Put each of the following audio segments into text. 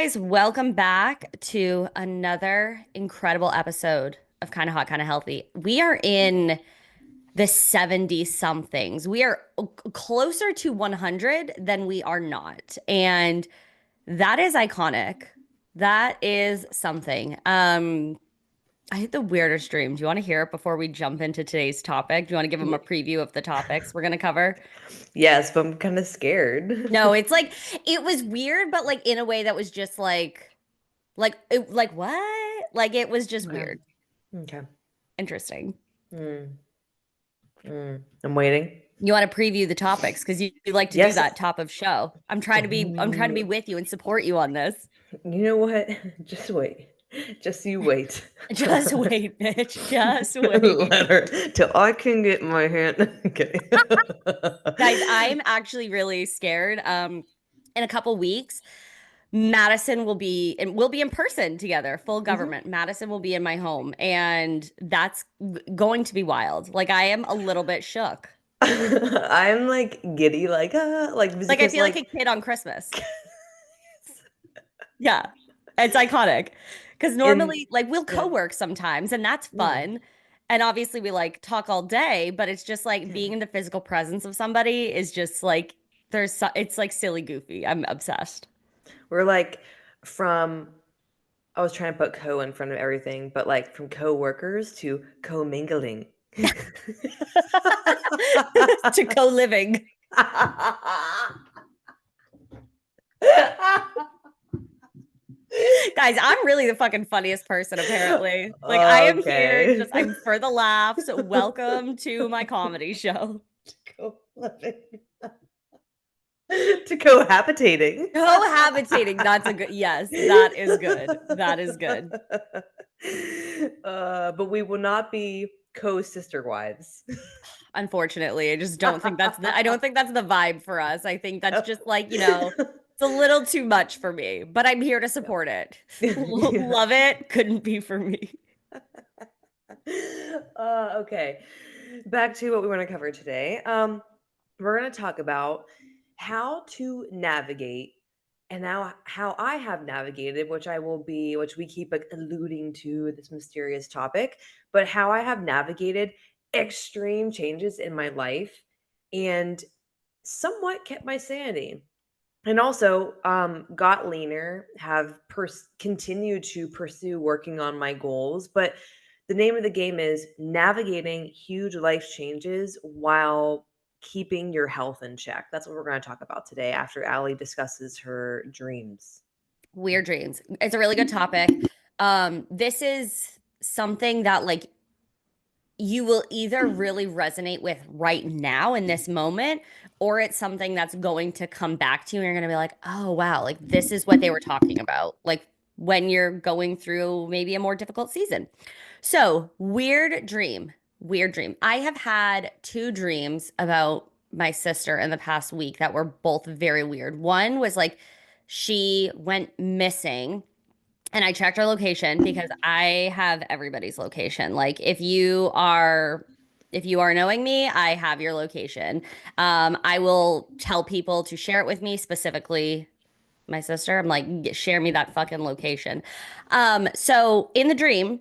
guys, welcome back to another incredible episode of Kind of Hot, Kind of Healthy. We are in the 70 somethings. We are closer to 100 than we are not. And that is iconic. That is something. I had the weirdest dream. Do you want to hear it before we jump into today's topic? Do you want to give them a Ye- preview of the topics we're going to cover? Yes, but I'm kind of scared. No, it's like it was weird, but like in a way that was just like what? Like it was just Okay. weird. Okay. Interesting. Mm, I'm waiting. You want to preview the topics because you like to do Yes. that top of show. I'm trying to be Mm, with you and support you on this. you know what? Just wait. Just you wait. Just wait, bitch. Just wait. Let her till I can get my hand. Okay. Guys, I'm actually really scared. In a couple weeks, Madison will be in person together, full Mhm. government. Madison will be in my home, and that's going to be wild. Like I am a little bit shook. I'm like giddy, like Like I because feel like a kid on Christmas. Yeah, it's iconic because in normally, like, we'll yeah. co-work sometimes, and that's Yeah. fun. And obviously, we like talk all day, but it's just like Yeah. being in the physical presence of somebody is just like it's like silly goofy. I'm obsessed. We're like from I was trying to put co in front of everything, but like from co-workers to co-mingling. To co-living. Guys, I'm really the fucking funniest person, apparently. Like, I am here Okay. I'm for the laughs. Welcome to my comedy show. Co-living. To cohabitating. Cohabitating. That's a good, yes, that is good. That is good. But we will not be co-sister wives. Unfortunately, I don't think that's the vibe for us. I think that's No. just like, it's a little too much for me, but I'm here to support it. Yeah. Love it. Couldn't be for me. Okay. Back to what we want to cover today. We're going to talk about how to navigate and now how I have navigated, which we keep like alluding to this mysterious topic, but how I have navigated extreme changes in my life and somewhat kept my sanity. And also got leaner, have continued to pursue working on my goals, but the name of the game is navigating huge life changes while keeping your health in check. That's what we're going to talk about today after Allie discusses her dreams. Weird dreams. It's a really good topic. This is something that like you will either really resonate with right now in this moment, or it's something that's going to come back to you and you're going to be like, oh, wow, like this is what they were talking about. Like when you're going through maybe a more difficult season. So, weird dream. Weird dream. I have had two dreams about my sister in the past week that were both very weird. One was like she went missing and I checked her location because I have everybody's location. Like if you are knowing me, I have your location. I will tell people to share it with me, specifically my sister. I'm like, share me that fucking location." So in the dream,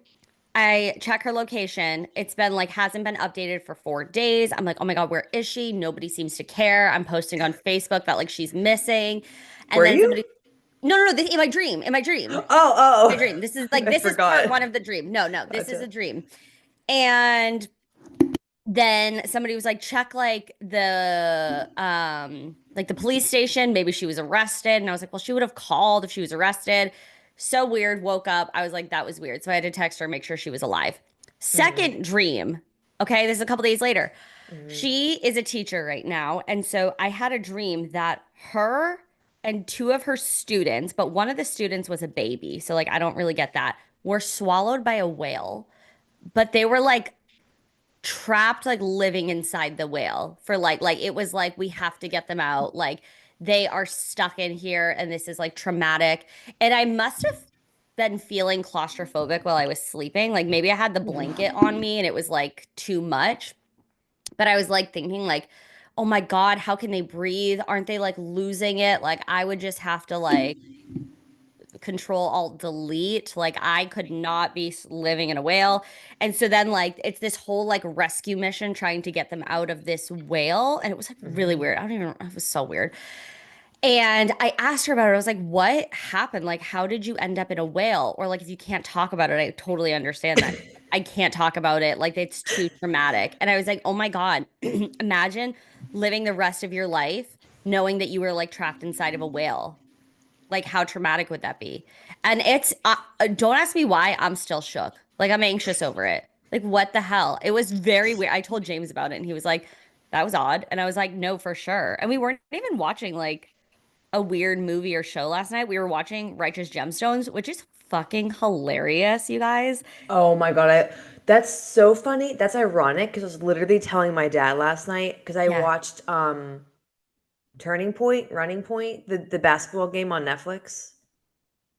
I check her location. It's been like hasn't been updated for 4 days. I'm like, oh my God, where is she? Nobody seems to care. I'm posting on Facebook that like she's missing. And Were then you? somebody, no, no, no, in my dream, in my dream, Oh, oh, my dream. This is I part forgot. one of the dream. No, no, this is Gotcha. a dream. And then somebody was like, check like the police station. Maybe she was arrested. And I was like, well, she would have called if she was arrested. So weird. Woke up. I was like, that was weird. So I had to text her, make sure she was alive. Hmm. Second dream. Okay, this is a couple days later. Hmm. She is a teacher right now. And so I had a dream that her and two of her students, but one of the students was a baby. So, like, I don't really get that, were swallowed by a whale, but they were like trapped, like living inside the whale for like it was like, we have to get them out. Like, they are stuck in here and this is like traumatic. And I must have been feeling claustrophobic while I was sleeping. Like, maybe I had the blanket on me and it was like too much. But I was like thinking like, oh my God, how can they breathe? Aren't they like losing it? Like I would just have to like control alt delete. Like I could not be living in a whale. And so then like it's this whole like rescue mission trying to get them out of this whale. And it was like really Mhm. weird. I don't even, it was so weird. And I asked her about it. I was like, what happened? Like, how did you end up in a whale? Or like, if you can't talk about it, I totally understand that. I can't talk about it. Like, it's too traumatic. And I was like, oh my God, imagine living the rest of your life knowing that you were like trapped inside of a whale. Like, how traumatic would that be? And don't ask me why I'm still shook. Like, I'm anxious over it. Like, what the hell? It was very weird. I told James about it and he was like, that was odd. And I was like, no, for sure. And we weren't even watching like a weird movie or show last night. We were watching Righteous Gemstones, which is fucking hilarious, you guys. Oh my God, that's so funny. That's ironic because I was literally telling my dad last night because I Yeah. watched Turning Point, Running Point, the basketball game on Netflix.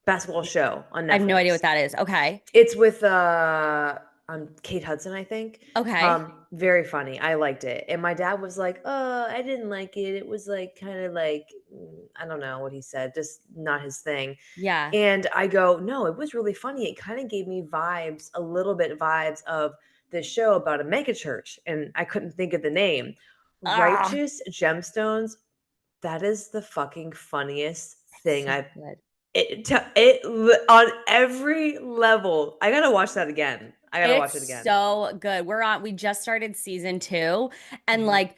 Basketball show on I have no idea what Netflix. that is. Okay. It's with Kate Hudson, I think. Okay. Very funny. I liked it. And my dad was like, I didn't like it. It was like kind of like I don't know what he said, just not his thing." Yeah. And I go, "No, it was really funny. It kind of gave me vibes, a little bit vibes of this show about a mega church." And I couldn't think of the name. Ah, Righteous Gemstones, that is the fucking funniest it's thing so I've good. on every level. I gotta watch that again. I gotta It's watch it again. so good. We just started season two, and Mhm, like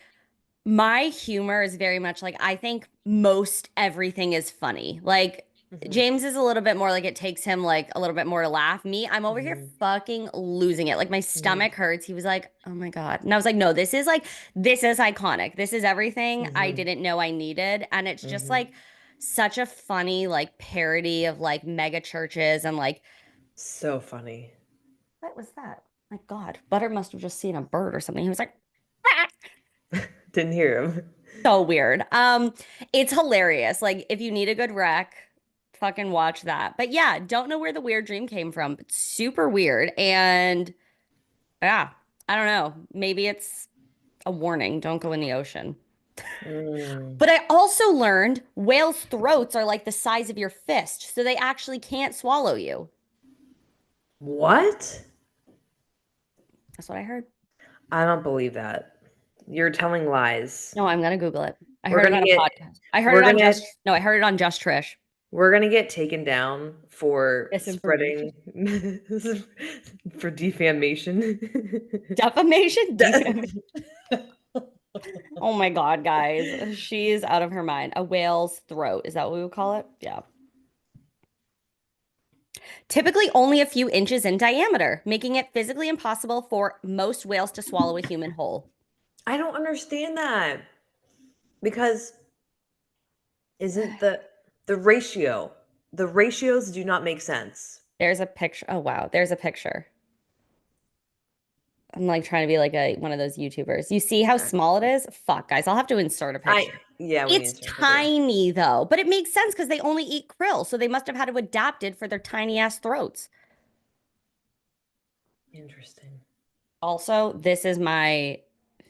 my humor is very much like I think most everything is funny. Like mhm, James is a little bit more like it takes him like a little bit more to laugh. Me, I'm over here mhm, fucking losing it. Like my mhm, stomach hurts. He was like, "Oh my God." And I was like, "No, this is iconic. This is everything I mhm, didn't know I needed." And it's just mhm. like such a funny like parody of like mega churches and like So funny. what was that? My God, Butter must have just seen a bird or something. He was like, "Ah." Didn't hear him. So weird. It's hilarious. Like if you need a good rec, fucking watch that. But yeah, don't know where the weird dream came from. But super weird. And yeah, I don't know. Maybe it's a warning. Don't go in the ocean. Mm. But I also learned whales' throats are like the size of your fist, so they actually can't swallow you. What? That's what I heard. I don't believe that. You're telling lies. No, I'm gonna Google it. I We're heard it gonna on a get podcast. I heard we're it on gonna Just No, I heard it on Just Trish. we're gonna get taken down for Misinformation. spreading for defamation. Defamation? De- Defamation. Oh my God, guys. She's out of her mind. A whale's throat. Is that what we would call it? Yeah. Typically only a few inches in diameter, making it physically impossible for most whales to swallow a human whole. I don't understand that because isn't the ratio the ratios do not make sense. There's a picture. Oh wow, there's a picture. I'm like trying to be like a one of those YouTubers. You see how Uh, small it is? Fuck, guys, I'll have to insert a I picture. yeah, we need It's to start a picture. tiny though, but it makes sense because they only eat krill, so they must have had to adapt it for their tiny ass throats. Interesting. Also, this is my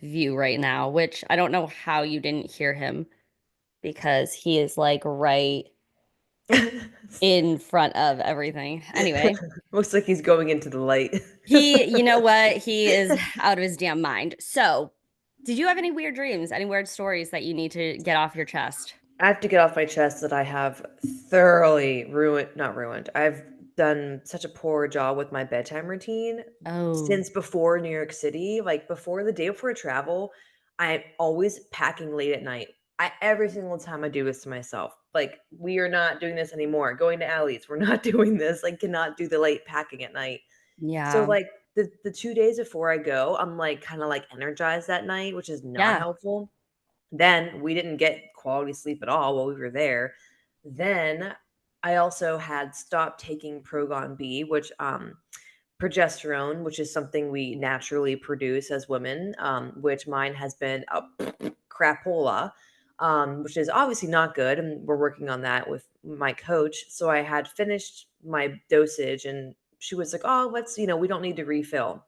view right now, which I don't know how you didn't hear him because he is like right in front of everything. Anyway, Looks like he's going into the light. you know what? He is out of his damn mind. So, did you have any weird dreams, any weird stories that you need to get off your chest? I have to get off my chest that I have thoroughly ruined, not ruined. I've done such a poor job with my bedtime routine Oh, since before New York City. Like before the day before travel, I'm always packing late at night. Every single time I do this to myself. Like we are not doing this anymore. Going to alleys, we're not doing this. Like cannot do the late packing at night. So yeah. like the 2 days before I go, I'm like kind of like energized that night, which is not Yeah. helpful. Then we didn't get quality sleep at all while we were there. Then I also had stopped taking Progon B, which progesterone, which is something we naturally produce as women, which mine has been a crapola, which is obviously not good. And we're working on that with my coach. So I had finished my dosage and she was like, oh, we don't need to refill.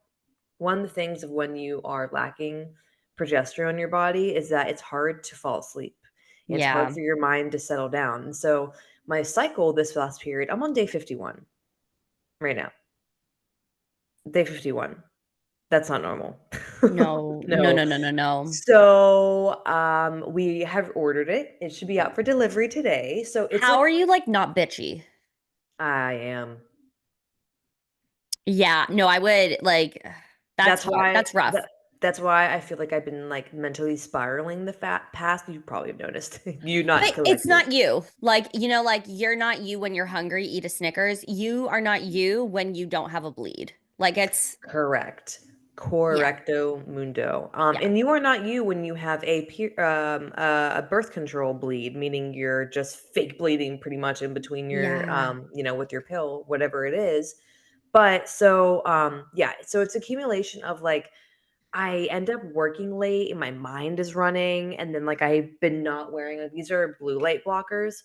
One of the things of when you are lacking progesterone in your body is that it's hard to fall asleep. It's hard Yeah. for your mind to settle down. And so my cycle this last period, I'm on day 51 right now. Day 51. That's not normal. No, no, No. no, no, no, no. So, we have ordered it. It should be out for delivery today. So it's How like are you like not bitchy? I am. Yeah, no, I would like that's That's hard. why That's rough. that's why I feel like I've been, like, mentally spiraling the fat past. You probably have noticed. You not But it's collective. not you. Like, like you're not you when you're hungry, eat a Snickers. You are not you when you don't have a bleed. Like it's Correct. yeah, Correcto mundo. yeah. And you are not you when you have a birth control bleed, meaning you're just fake bleeding pretty much in between your, Yeah. with your pill, whatever it is. But so, yeah, so it's accumulation of like I end up working late and my mind is running, and then like I've been not wearing like these are blue light blockers.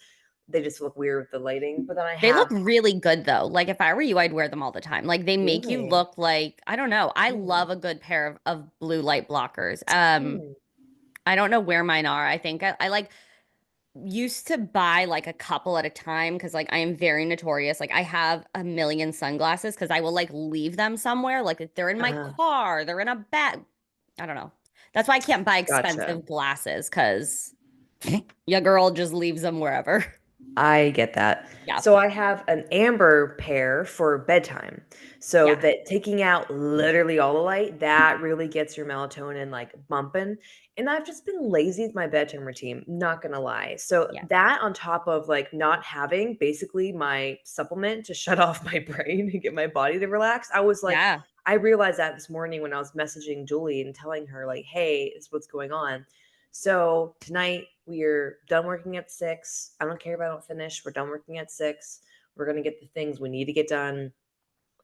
They just look weird with the lighting, but then I They look have really good though. Like if I were you, I'd wear them all the time. Like they make you really. look like, I don't know. I Hmm. love a good pair of blue light blockers. Hmm. I don't know where mine are. I think I like used to buy like a couple at a time because like I am very notorious. Like I have a million sunglasses because I will like leave them somewhere. Like if they're in my Uh-huh. car, they're in a bag. I don't know. That's why I can't buy Gotcha. expensive glasses because your girl just leaves them wherever. I get that. Yeah. So I have an amber pair for bedtime. So Yeah. that taking out literally all the light, that really gets your melatonin like bumping. And I've just been lazy with my bedtime routine, not gonna lie. So Yeah. that on top of like not having basically my supplement to shut off my brain and get my body to relax, I was like, Yeah. I realized that this morning when I was messaging Julie and telling her, like, hey, this is what's going on. So tonight we're done working at 6. I don't care if I don't finish. We're done working at 6. We're gonna get the things we need to get done.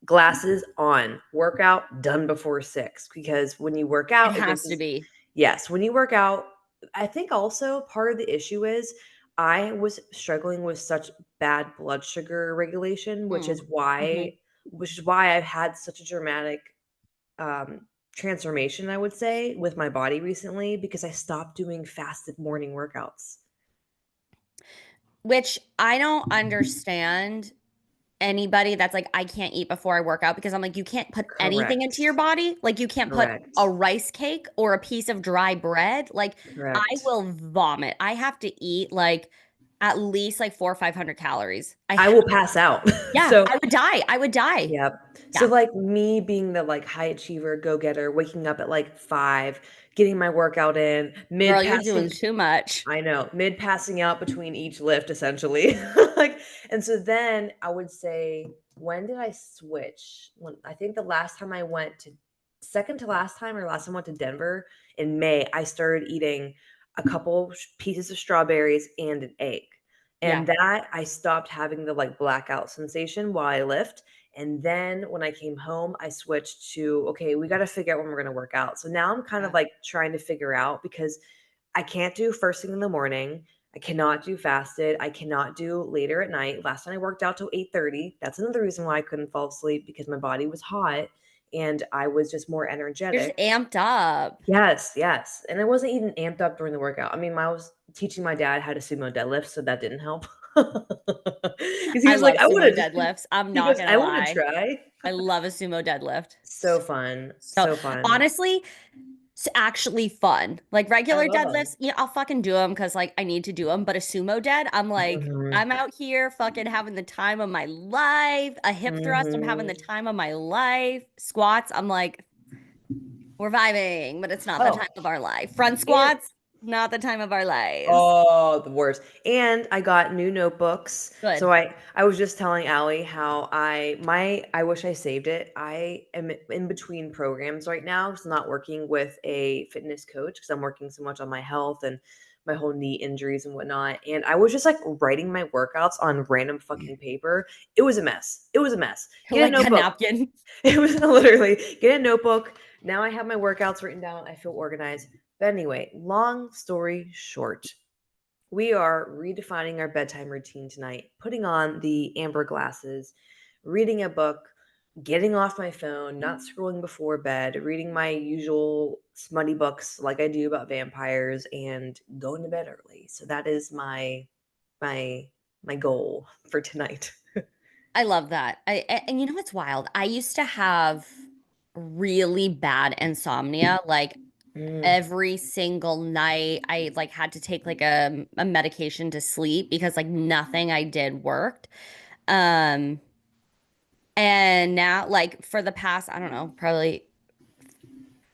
Glasses on. Workout done before 6 because when you work It out, it has makes to us be. yes, when you work out, I think also part of the issue is I was struggling with such bad blood sugar regulation, Mm. Hmm. which is why I've had such a dramatic transformation, I would say, with my body recently because I stopped doing fasted morning workouts. Which I don't understand anybody that's like, I can't eat before I work out because I'm like, you can't put anything into your Correct. body. Like, you can't put Correct. a rice cake or a piece of dry bread. Like, I Correct. will vomit. I have to eat like at least like 400 or 500 calories. I will pass out. Yeah, So I would die. I would die. yep. So, Yeah. like, me being the, like, high achiever, go-getter, waking up at, like, 5, getting my workout in, Girl, you're doing too much. mid passing out between each lift essentially. Like, and so then I would say, when did I switch? When I think the last time I went to second to last time or last time I went to Denver in May, I started eating a couple pieces of strawberries and an egg. Yeah. And that I stopped having the like blackout sensation while I lift. And then when I came home, I switched to, okay, we got to figure out when we're going to work out. So now I'm kind of Yeah. like trying to figure out because I can't do first thing in the morning. I cannot do fasted. I cannot do later at night. Last time I worked out till 8:30. That's another reason why I couldn't fall asleep because my body was hot and I was just more You're just energetic. amped up. Yes, yes. And I wasn't even amped up during the workout. I mean, I was teaching my dad how to sumo deadlift, so that didn't help. Because he I was like, love I sumo want to, deadlifts. I'm he not goes, gonna I want to lie. try. I love a sumo deadlift. So fun. So So fun. honestly, it's actually fun. Like I regular love them. deadlifts, yeah, I'll fucking do them because like I need to do them. But a sumo dead, I'm like, Hmm. I'm out here fucking having the time of my life. A hip thrust, I'm having Hmm. the time of my life. Squats, I'm like, we're vibing, but it's not the Oh, time of our life. Front and squats, not the time of our lives. oh, the worst. And I got new notebooks. So Good. I was just telling Allie how I wish I saved it. I am in between programs right now because I'm not working with a fitness coach because I'm working so much on my health and my whole knee injuries and whatnot. And I was just like writing my workouts on random fucking paper. It was a mess. It was a mess. Get a Like a notebook. napkin. It was literally get a notebook. Now I have my workouts written down. I feel organized. But anyway, long story short, we are redefining our bedtime routine tonight, putting on the amber glasses, reading a book, getting off my phone, not scrolling before bed, reading my usual smutty books like I do about vampires, and going to bed early. So that is my my goal for tonight. I love that. And you know what's wild? I used to have really bad insomnia, like Mm. every single night. I like had to take like a medication to sleep because like nothing I did worked. Um, and now like for the past, I don't know, probably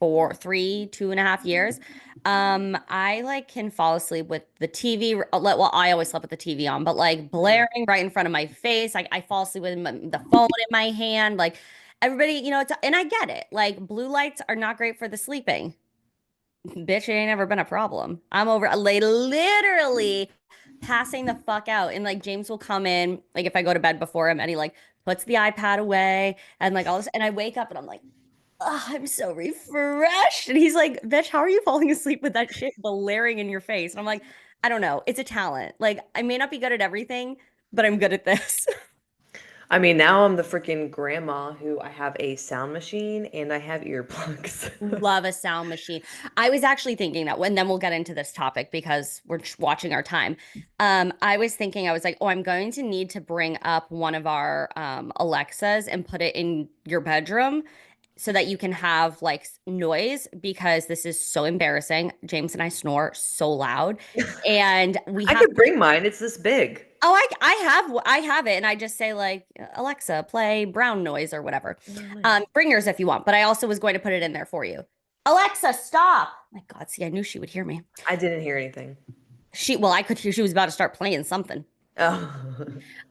for 2.5 years. I like can fall asleep with the TV. Well, I always slept with the TV on, but like Mhm. blaring right in front of my face. Like I fall asleep with the phone in my hand. Like everybody, and I get it. Like blue lights are not great for the sleeping. Bitch, it ain't ever been a problem. I'm over like literally passing the fuck out. And like James will come in, like if I go to bed before him and he like puts the iPad away and like all this, and I wake up and I'm like, oh, I'm so refreshed. And he's like, bitch, how are you falling asleep with that shit blaring in your face? And I'm like, I don't know. It's a talent. Like, I may not be good at everything, but I'm good at this. I mean, now I'm the freaking grandma who I have a sound machine and I have earplugs. Love a sound machine. I was actually thinking that, and then we'll get into this topic because we're watching our time. I was thinking, I was like, oh, I'm going to need to bring up one of our Alexas and put it in your bedroom so that you can have like noise because this is so embarrassing. James and I snore so loud, and we I have could bring mine. It's this big. oh, I have it, and I just say like Alexa, play brown noise or whatever. Oh, nice. Bring yours if you want, but I also was going to put it in there for you. Alexa, stop! My God, see, I knew she would hear me. I didn't hear anything. Well, I could hear she was about to start playing something. Oh.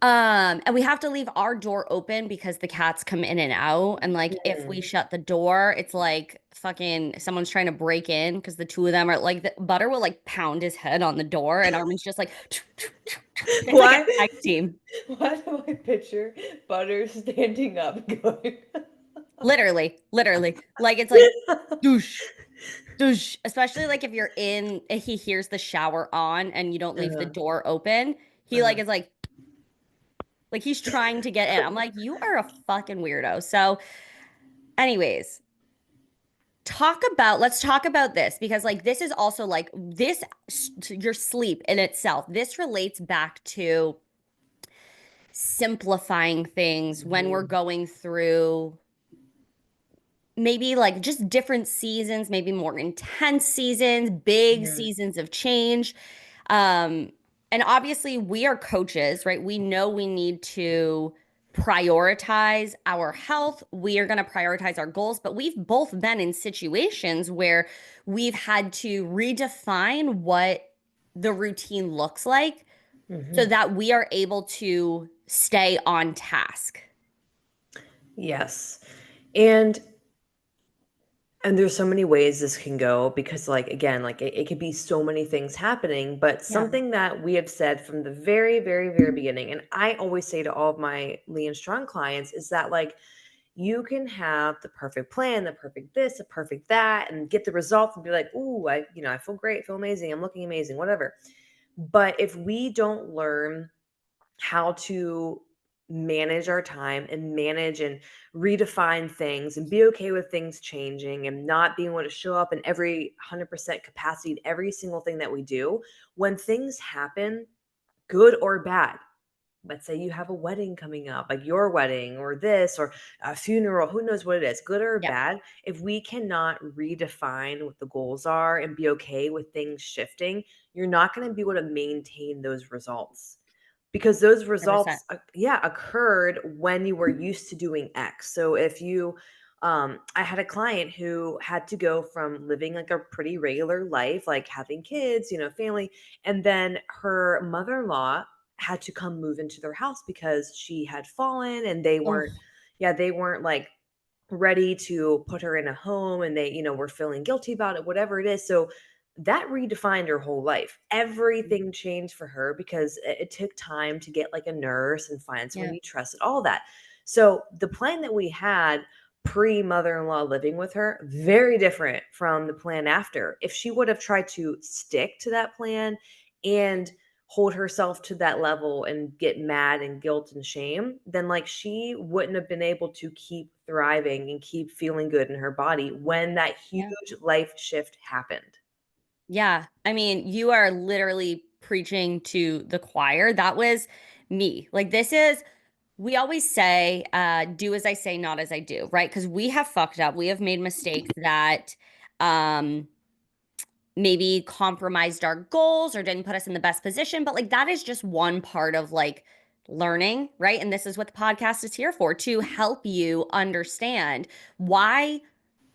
And we have to leave our door open because the cats come in and out, and like if we Mm. shut the door, it's like fucking someone's trying to break in because the two of them are like Butter will like pound his head on the door, and Armin's just like it's like a Why? tag team. Why do I picture Butter standing up going? Literally. Like it's like douche, douche. Especially like if he hears the shower on and you don't leave the Uh-huh, door open, he like uh-huh. is like he's trying to get in. I'm like, you are a fucking weirdo. So, anyways, let's talk about this because like this is also like your sleep in itself. This relates back to simplifying things when we're Mhm, going through maybe like just different seasons, maybe more intense seasons, big mhm, seasons of change. Um, and obviously, we are coaches, right? We know we need to prioritize our health. We are going to prioritize our goals, but we've both been in situations where we've had to redefine what the routine looks like so mhm. that we are able to stay on task. Yes. And there's so many ways this can go because, like, again, like it could be so many things happening, but Yeah. something that we have said from the very, very, very beginning, and I always say to all of my Lean Strong clients, is that like you can have the perfect plan, the perfect this, the perfect that, and get the results and be like, ooh, I feel great, feel amazing, I'm looking amazing, whatever. But if we don't learn how to manage our time and manage and redefine things and be okay with things changing and not being able to show up in every 100% capacity in every single thing that we do, when things happen, good or bad. Let's say you have a wedding coming up, like your wedding or this or a funeral, who knows what it is, good or Yeah. bad. If we cannot redefine what the goals are and be okay with things shifting, you're not going to be able to maintain those results because those 100%. results yeah, occurred when you were used to doing X. So if you I had a client who had to go from living like a pretty regular life, like having kids, family, and then her mother-in-law had to come move into their house because she had fallen and they weren't, Oh, yeah, they weren't like ready to put her in a home, and they, were feeling guilty about it, whatever it is. So that redefined her whole life. Everything changed for her because it took time to get like a nurse and find someone yeah. you trusted, all that. So the plan that we had pre mother-in-law living with her, very different from the plan after. If she would have tried to stick to that plan and hold herself to that level and get mad and guilt and shame, then like she wouldn't have been able to keep thriving and keep feeling good in her body when that Yeah. huge life shift happened. Yeah. I mean, you are literally preaching to the choir. That was me. Like, this is, we always say, do as I say, not as I do, right? Because we have fucked up. We have made mistakes that, um, maybe compromised our goals or didn't put us in the best position. But like that is just one part of like learning, right? And this is what the podcast is here for, to help you understand why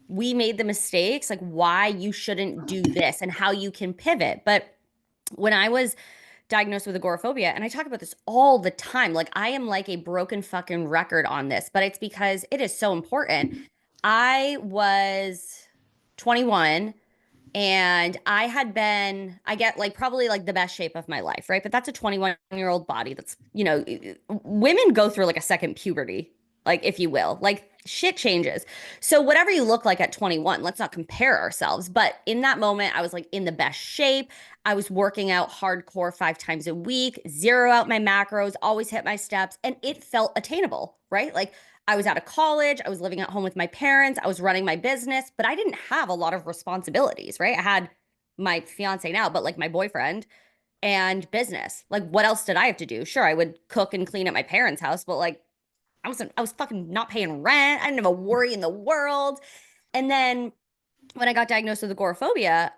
we made the mistakes, like why you shouldn't do this and how you can pivot. But when I was diagnosed with agoraphobia, and I talk about this all the time, like I am like a broken fucking record on this, but it's because it is so important. I was 21 and I had been, I get like probably like the best shape of my life, right? But that's a 21-year-old body that's, women go through like a second puberty, like if you will, like shit changes. So whatever you look like at 21, let's not compare ourselves. But in that moment, I was like in the best shape. I was working out hardcore 5 times a week, zero out my macros, always hit my steps, and it felt attainable, right? Like I was out of college. I was living at home with my parents. I was running my business, but I didn't have a lot of responsibilities, right? I had my fiance now, but like my boyfriend and business. Like, what else did I have to do? Sure, I would cook and clean at my parents' house, but like, I was fucking not paying rent. I didn't have a worry in the world. And then when I got diagnosed with agoraphobia,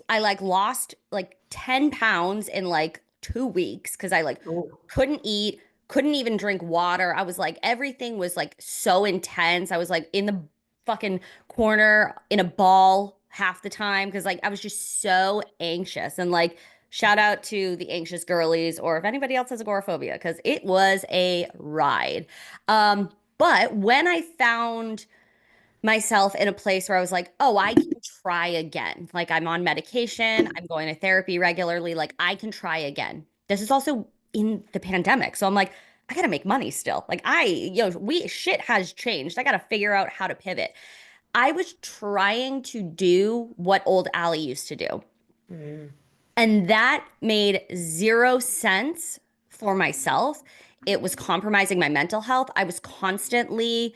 I like lost like 10 pounds in like 2 weeks because I like Oh. couldn't eat, couldn't even drink water. I was like, everything was like so intense. I was like in the fucking corner in a ball half the time because like I was just so anxious. And like, shout out to the anxious girlies, or if anybody else has agoraphobia, because it was a ride. But when I found myself in a place where I was like, oh, I can try again. Like I'm on medication, I'm going to therapy regularly, like I can try again. This is also in the pandemic. So I'm like, I gotta make money still. Like we shit has changed. I gotta figure out how to pivot. I was trying to do what old Allie used to do. Mm. And that made zero sense for myself. It was compromising my mental health. I was constantly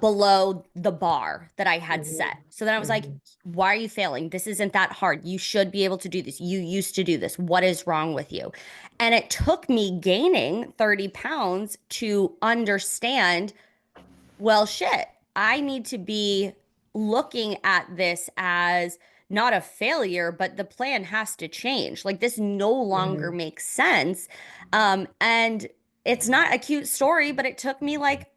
below the bar that I had set. Mhm. So then I was like, Mhm. why are you failing? This isn't that hard. You should be able to do this. You used to do this. What is wrong with you? And it took me gaining 30 pounds to understand, well, shit, I need to be looking at this as not a failure, but the plan has to change. Like this no longer Mhm. makes sense. And it's not a cute story, but it took me like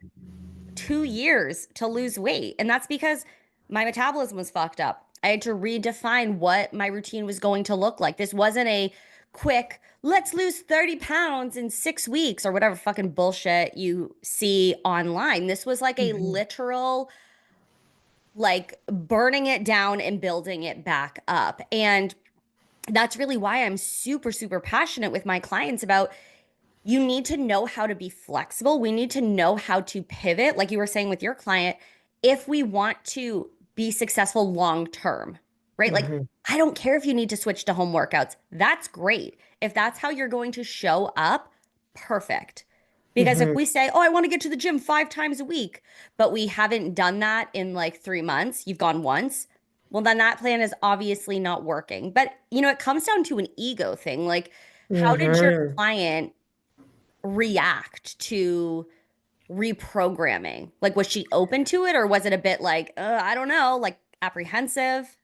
2 years to lose weight. And that's because my metabolism was fucked up. I had to redefine what my routine was going to look like. This wasn't a quick, let's lose 30 pounds in 6 weeks or whatever fucking bullshit you see online. This was like a Mhm. literal, like burning it down and building it back up. And that's really why I'm super, super passionate with my clients about, you need to know how to be flexible. We need to know how to pivot, like you were saying with your client, if we want to be successful long term, right? Like, Mhm. I don't care if you need to switch to home workouts. That's great. If that's how you're going to show up, perfect. Because if Mhm. we say, oh, I want to get to the gym 5 times a week, but we haven't done that in like 3 months, you've gone once, well, then that plan is obviously not working. But, it comes down to an ego thing. Like, how did your Mhm. client react to reprogramming? Like, was she open to it, or was it a bit like, I don't know, like apprehensive?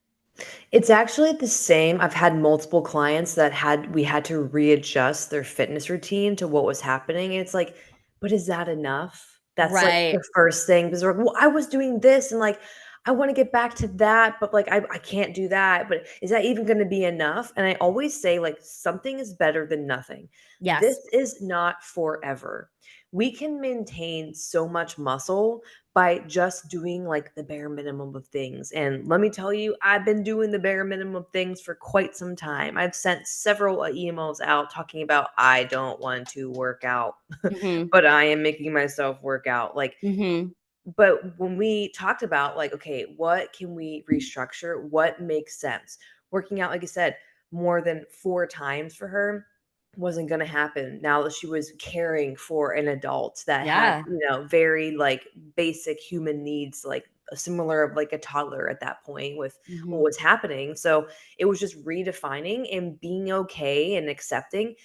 It's actually the same. I've had multiple clients that we had to readjust their fitness routine to what was happening, and it's like, "But is that enough?" That's, like, Right. the first thing, because they're like, "Well, I was doing this, and, like, I wanna get back to that, but, like, I can't do that, but is that even gonna be enough?" And I always say, like, "Something is better than nothing." This Yes. is not forever. We can maintain so much muscle by just doing like the bare minimum of things. And let me tell you, I've been doing the bare minimum of things for quite some time. I've sent several emails out talking about I don't want to work out, Mm-hmm. but I am making myself work out. Like, Mm-hmm. but when we talked about like, okay, what can we restructure? What makes sense? Working out, like I said, more than 4 times for her wasn't going to happen now that she was caring for an adult that had, Yeah. very like basic human needs, like similar of like a toddler at that point with what Mhm. was happening. So it was just redefining and being okay and accepting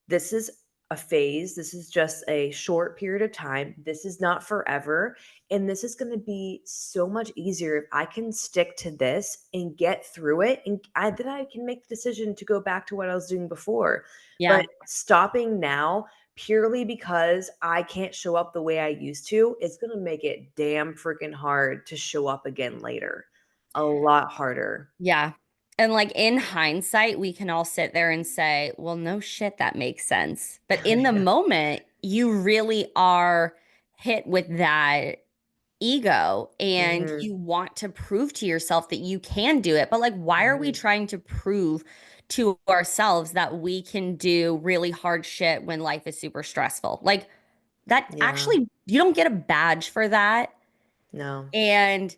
this is a phase. This is just a short period of time. This is not forever. And this is going to be so much easier if I can stick to this and get through it. And then I can make the decision to go back to what I was doing before. But Yeah. stopping now purely because I can't show up the way I used to, it's going to make it damn freaking hard to show up again later. A lot harder. Yeah. And like in hindsight, we can all sit there and say, well, no shit, that makes sense. But in the Yeah. moment, you really are hit with that ego and Hmm. you want to prove to yourself that you can do it. But like, why are we Hmm. trying to prove to ourselves that we can do really hard shit when life is super stressful? Like, that Yeah. actually, you don't get a badge for that. No. And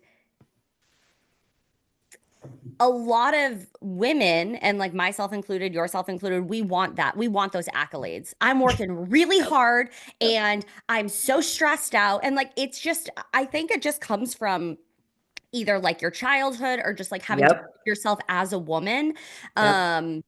a lot of women, and like myself included, yourself included, we want that. We want those accolades. I'm working really Yep. hard Yep. and I'm so stressed out. And like, it's just, I think it just comes from either like your childhood or just like having to Yep. prove yourself as a woman. Yep. Um,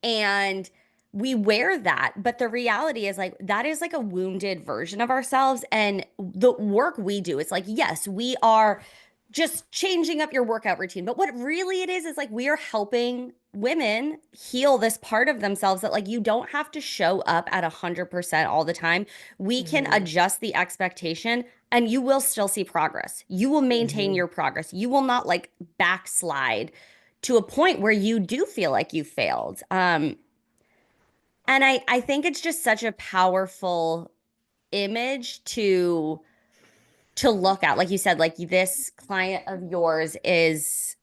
and we wear that, but the reality is like that is like a wounded version of ourselves. And the work we do, it's like, yes, we are just changing up your workout routine. But what really it is like we are helping women heal this part of themselves that like you don't have to show up at 100% all the time. We can Mhm. adjust the expectation and you will still see progress. You will maintain Mhm. your progress. You will not like backslide to a point where you do feel like you failed. And I think it's just such a powerful image to look at. Like you said, like this client of yours is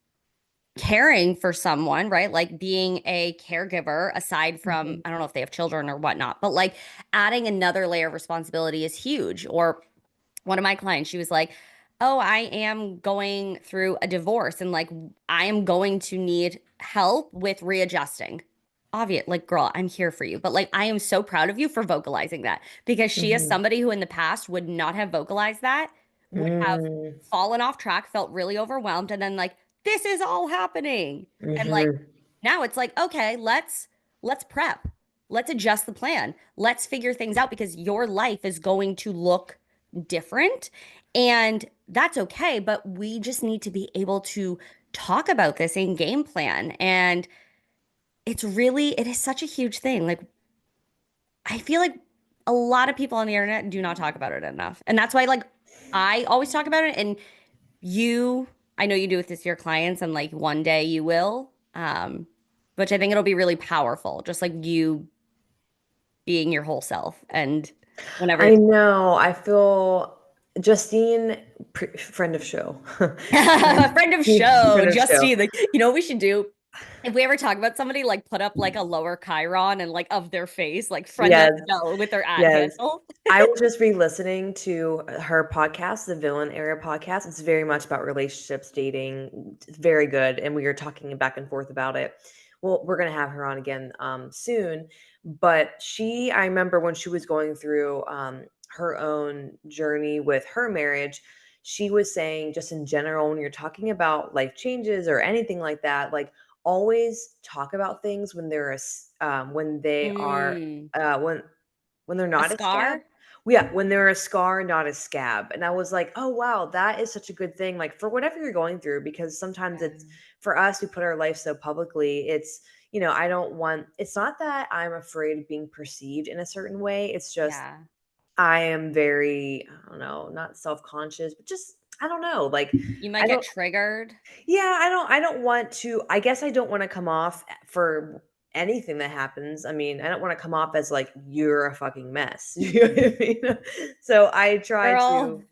caring for someone, right? Like being a caregiver aside from, Mhm. I don't know if they have children or whatnot, but like adding another layer of responsibility is huge. Or one of my clients, she was like, "Oh, I am going through a divorce and like I am going to need help with readjusting." Obvious, like, girl, I'm here for you. But like, I am so proud of you for vocalizing that because she is Mhm. somebody who in the past would not have vocalized that, would have Mm. fallen off track, felt really overwhelmed, and then like, this is all happening. And like, Mhm. now it's like, okay, let's prep. Let's adjust the plan. Let's figure things out because your life is going to look different. And that's okay, but we just need to be able to talk about this in game plan. And it is such a huge thing. Like, I feel like a lot of people on the internet do not talk about it enough. And that's why, like, I always talk about it. And you, I know you do with this to your clients, and like one day you will. Which I think it'll be really powerful, just like you being your whole self. And whenever I know. I feel Justine, friend of show. friend of show, Friend of show. Justine, like, you know what we should do? If we ever talk about somebody, like put up like a lower Chiron and like of their face, like friend of Yes. show with their at Yes. handle. I was just re-listening to her podcast, the Villain Area podcast. It's very much about relationships, dating. It's very good, and we were talking back and forth about it. Well, we're gonna have her on again soon, but I remember when she was going through her own journey with her marriage, she was saying just in general when you're talking about life changes or anything like that, like always talk about things when when they are Mm, when they're a not a scab? scar? Well, yeah, when they're a scar, not a scab. And I was like, "Oh, wow, that is such a good thing, like, for whatever you're going through," because sometimes Yeah. it's for us, we put our life so publicly, I don't want it's not that I'm afraid of being perceived in a certain way, it's just Yeah. I am very, I don't know, not self-conscious, but just I don't know, like, You I might get don't triggered. yeah, I don't want to I guess I don't wanna come off for anything that happens. I mean, I don't wanna come off as like, "You're a fucking mess." You know what I mean? So I try Girl. to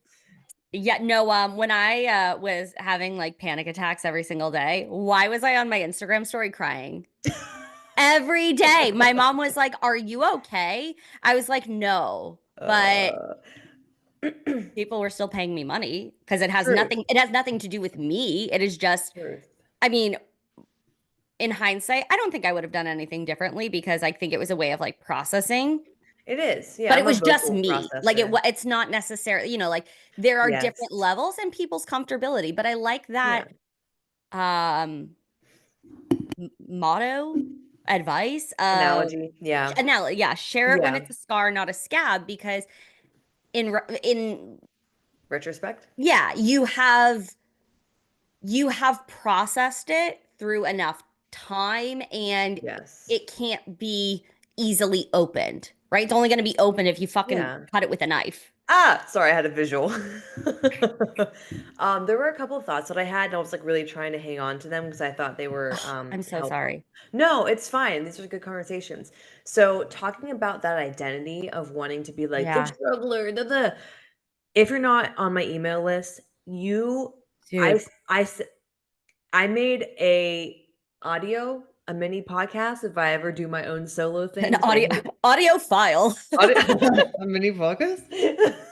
Yeah, no, when I was having like panic attacks every single day, why was I on my Instagram story crying? Every day. My mom was like, "Are you okay?" I was like, "No." But uh, people were still paying me money because truth, it has nothing to do with me. It is just, truth. I mean, in hindsight, I don't think I would have done anything differently because I think it was a way of like processing. It is. Yeah, But it I'm a was just vocal me. Like processor. it's not necessarily, like there are different Yes. levels and people's comfortability, but I like Yeah. that um motto advice of Analogy. Yeah. now, yeah, share it when Yeah. it's a scar, not a scab, because in Retrospect. yeah, you have processed it through enough time and Yes. it can't be easily opened, right? It's only going to be open if you fucking Yeah. cut it with a knife. Ah, sorry, I had a visual. There were a couple of thoughts that I had, and I was like really trying to hang on to them because I thought they were I'm so helpful. sorry. No, it's fine. These are good conversations. So, talking about that identity of wanting to be like the Yeah. struggler, if you're not on my email list, I, Dude, s- I, s- I made a mini podcast if I ever do my own solo an things. audio file. Audio, a mini podcast.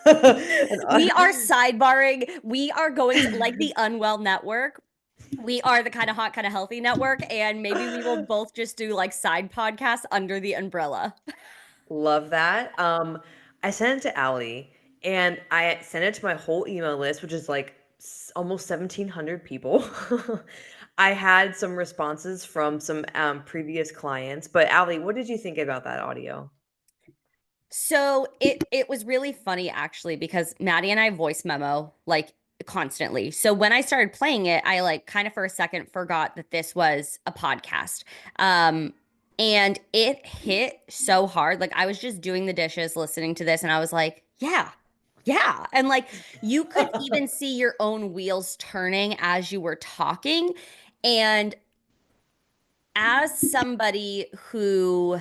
An We au- are sidebarring. We are going to like the Unwell Network. We are the kind of hot, kind of healthy network, and maybe we will both just do like side podcasts under the umbrella. Love that. I sent it to Allie and I sent it to my whole email list, which is like almost 1,700 people. I had some responses from some previous clients, but Allie, what did you think about that audio? So it was really funny actually because Maddie and I voice memo like constantly. So when I started playing it, I like kind of for a second forgot that this was a podcast. Um and it hit so hard. Like I was just doing the dishes, listening to this, and I was like, yeah. Yeah. And like you could even see your own wheels turning as you were talking. And as somebody who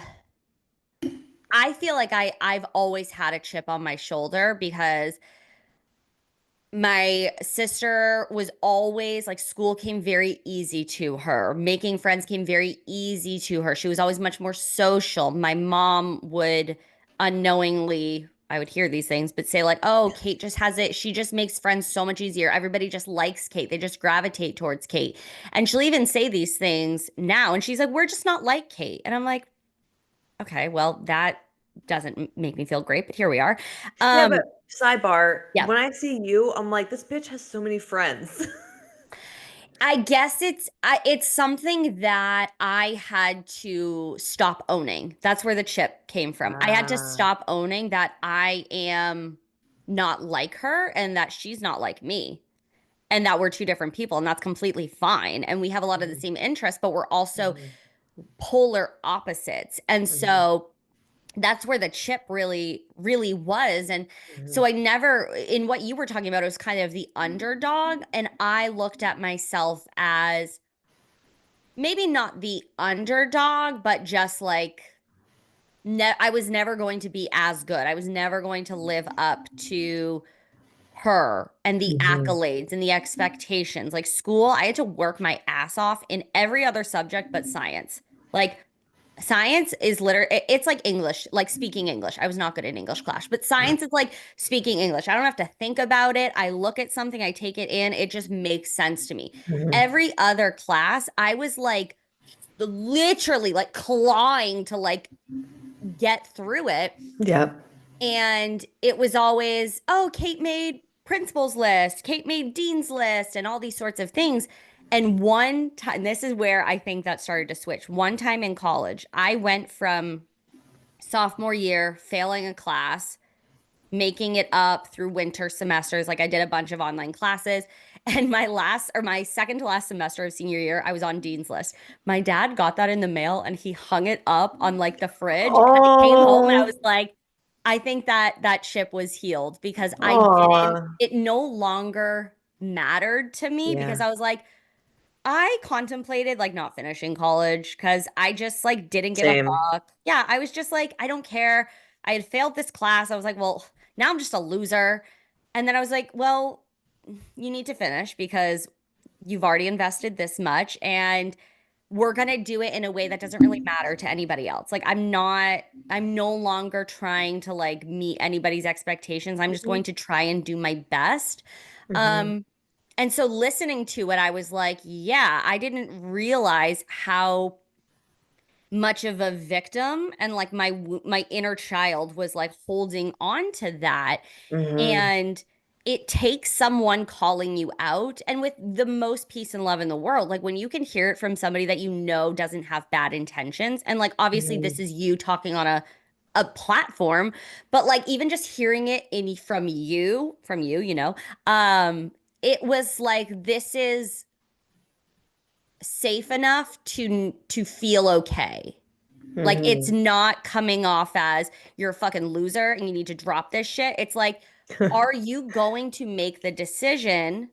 I feel like I've always had a chip on my shoulder because my sister was always like school came very easy to her. Making friends came very easy to her. She was always much more social. My mom would unknowingly I would hear these things, but say like, "Oh, Kate just has it. She just makes friends so much easier. Everybody just likes Kate. They just gravitate towards Kate." And she'll even say these things now, and she's like, "We're just not like Kate." And I'm like, "Okay, well, that doesn't make me feel great, but here we are." Yeah, but Um, sidebar, yeah. when I see you, I'm like, this bitch has so many friends. I guess it's something that I had to stop owning. That's where the chip came from. I had to Ah. stop owning that I am not like her and that she's not like me and that we're two different people and that's completely fine. And we have a lot of the Mhm, same interests, but we're also mhm, polar opposites. And mhm, so that's where the chip really was. And so mhm, I never in what you were talking about, it was kind of the underdog, and I looked at myself as maybe not the underdog, but just like I was never going to be as good. I was never going to live up to her and the mhm. accolades and the expectations. Like school, I had to work my ass off in every other subject but science. Like science is literally, it's like English, like speaking English. I was not good in English class, but science is like speaking English. I don't have to think about it. I look at something, I take it in, it just makes sense to me. Mhm. Every other class, I was like literally like clawing to like get through it. Yep. And it was always, oh, Kate made principal's list, Kate made dean's list, and all these sorts of things. And one time, this is where I think that started to switch. One time in college, I went from sophomore year failing a class, making it up through winter semesters. Like I did a bunch of online classes. And my last or my second to last semester of senior year, I was on Dean's list. My dad got that in the mail and he hung it up on like the fridge. And I came home and I Oh, was like, I think that that ship was healed because I didn't, aw. it no longer mattered to me because Yeah, I was like, I contemplated like not finishing college because I just like didn't give a same. fuck. Yeah, I was just like, I don't care. I had failed this class. I was like, well, now I'm just a loser. And then I was like, well, you need to finish because you've already invested this much and we're going to do it in a way that doesn't really matter to anybody else. Like I'm no longer trying to like meet anybody's expectations. I'm just Mhm, going to try and do my best. mhm, Um, and so listening to it, I was like, yeah, I didn't realize how much of a victim, and like my inner child was like holding on to that. Mhm. And it takes someone calling you out, and with the most peace and love in the world, like when you can hear it from somebody that you know doesn't have bad intentions. And like obviously this Mhm. is you talking on a platform, but like even just hearing it in from you, um it was like, this is safe enough to feel okay. Like it's Mhm. not coming off as you're a fucking loser and you need to drop this shit. It's like, are you going to make the decision?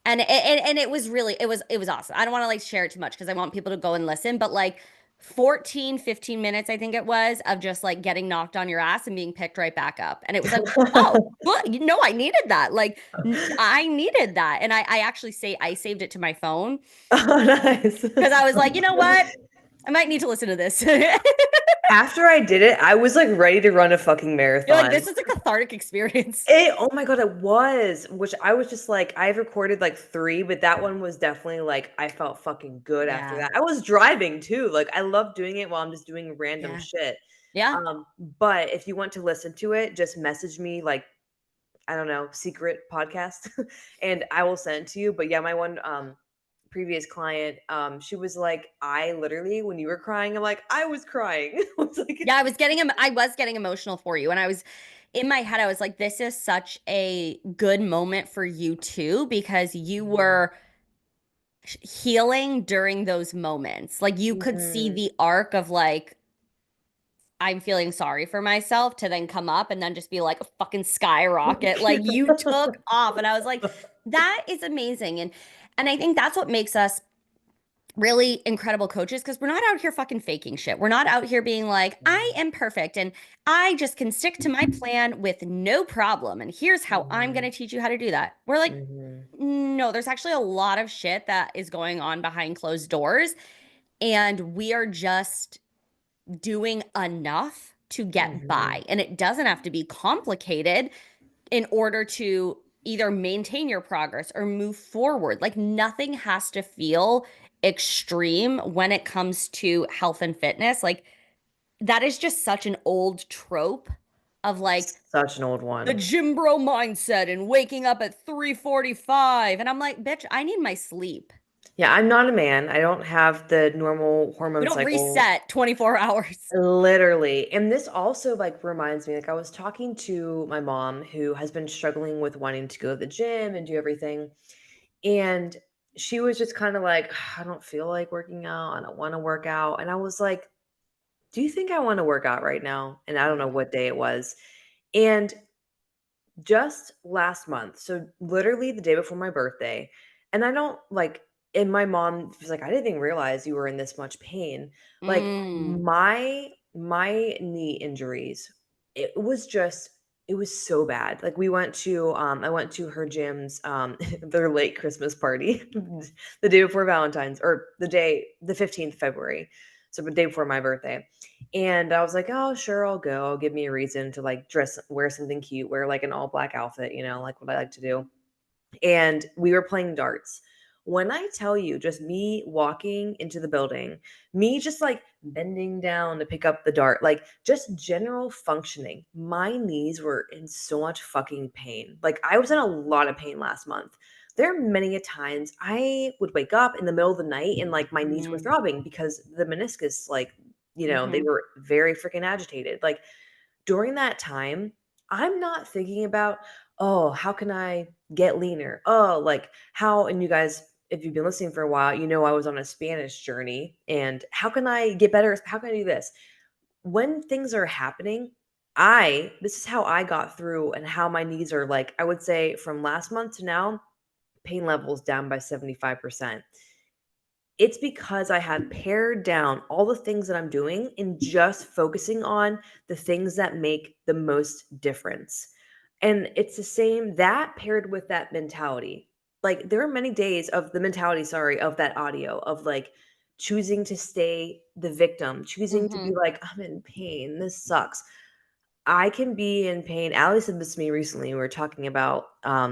And it was really, it was awesome. I don't want to like share it too much because I want people to go and listen, but like 14, 15 minutes I think it was, of just like getting knocked on your ass and being picked right back up. And it was like, oh, well, I needed that. Like I needed that. And I actually say I saved it to my phone Oh, nice. because I was like, you know what? I might need to listen to this. You're After I did it, I was, like, ready to run a fucking like, marathon. this is a cathartic experience. Oh my god, it was, which I was just like, I've recorded, like, 3, but that one was definitely, like, I felt fucking good after Yeah. that. I was driving too, like, I love doing it while I'm just doing random Yeah. shit. Yeah. Um, but if you want to listen to it, just message me, like, I don't know, secret podcast, and I will send it to you. But yeah, my one, previous client, she was like, "I literally, when you were crying," I'm like, "I was crying." I was like, Yeah, I was getting emotional for you. And I was in my head, I was like, this is such a good moment for you too, because you Mhm, were healing during those moments. Like you could see mhm. the arc of like, I'm feeling sorry for myself, to then come up and then just be like a fucking skyrocket. Like you took off. And I was like, that is amazing. And I think that's what makes us really incredible coaches, because we're not out here fucking faking shit. We're not out here being like, I Mhm, am perfect and I just can stick to my plan with no problem. And here's how I'm going mhm, to teach you how to do that. We're like, mhm, no, there's actually a lot of shit that is going on behind closed doors. And we are just doing enough to get mhm, by. And it doesn't have to be complicated in order to either maintain your progress or move forward. Like nothing has to feel extreme when it comes to health and fitness. Like that is just such an old trope of like such an old the one. gym bro mindset and waking up at 3:45. And I'm like, bitch, I need my sleep. Yeah, I'm not a man. I don't have the normal We hormone don't cycle. reset 24 hours. Literally. And this also, like, reminds me, like, I was talking to my mom who has been struggling with wanting to go to the gym and do everything. And she was just kind of like, I don't feel like working out. I don't want to work out. And I was like, do you think I want to work out right now? And I don't know Yeah. what day it was. And just last month, so literally the day before my birthday, and I don't like, and my mom was like, "I didn't even realize you were in this much pain." Like, Mm. my knee injuries, it was just it was so bad. Like, we went to, I went to her gym's, their late Christmas party the day before Valentine's, or the 15th of February, so the day before my birthday. And I was like, "Oh, sure, I'll go. Give me a reason to, like, wear something cute, wear, like, an all black outfit, like what I like to do." And we were playing darts. When I tell you, just me walking into the building, me just, like, bending down to pick up the dart, like, just general functioning, my knees were in so much fucking pain. Like, I was in a lot of pain last month. There are many a times I would wake up in the middle of the night and, like, my knees were Mm. throbbing because the meniscus, like, they Hmm. were very freaking agitated. Like, during that time, I'm not thinking about, "Oh, how can I get leaner?" Oh, like, how, and you guys, if you've been listening for a while, I was on a Spanish journey, and how can I get better? How can I do this? When things are happening, this is how I got through, and how my knees are, like, I would say from last month to now, pain levels down by 75%. It's because I had pared down all the things that I'm doing and just focusing on the things that make the most difference. And it's the same, that paired with that mentality. Like, there are many days of the mentality, sorry, of that audio of, like, choosing to stay the victim, choosing to be Hmm. like, I'm in pain. This sucks. I can be in pain. Allie said this to me recently. We were talking about,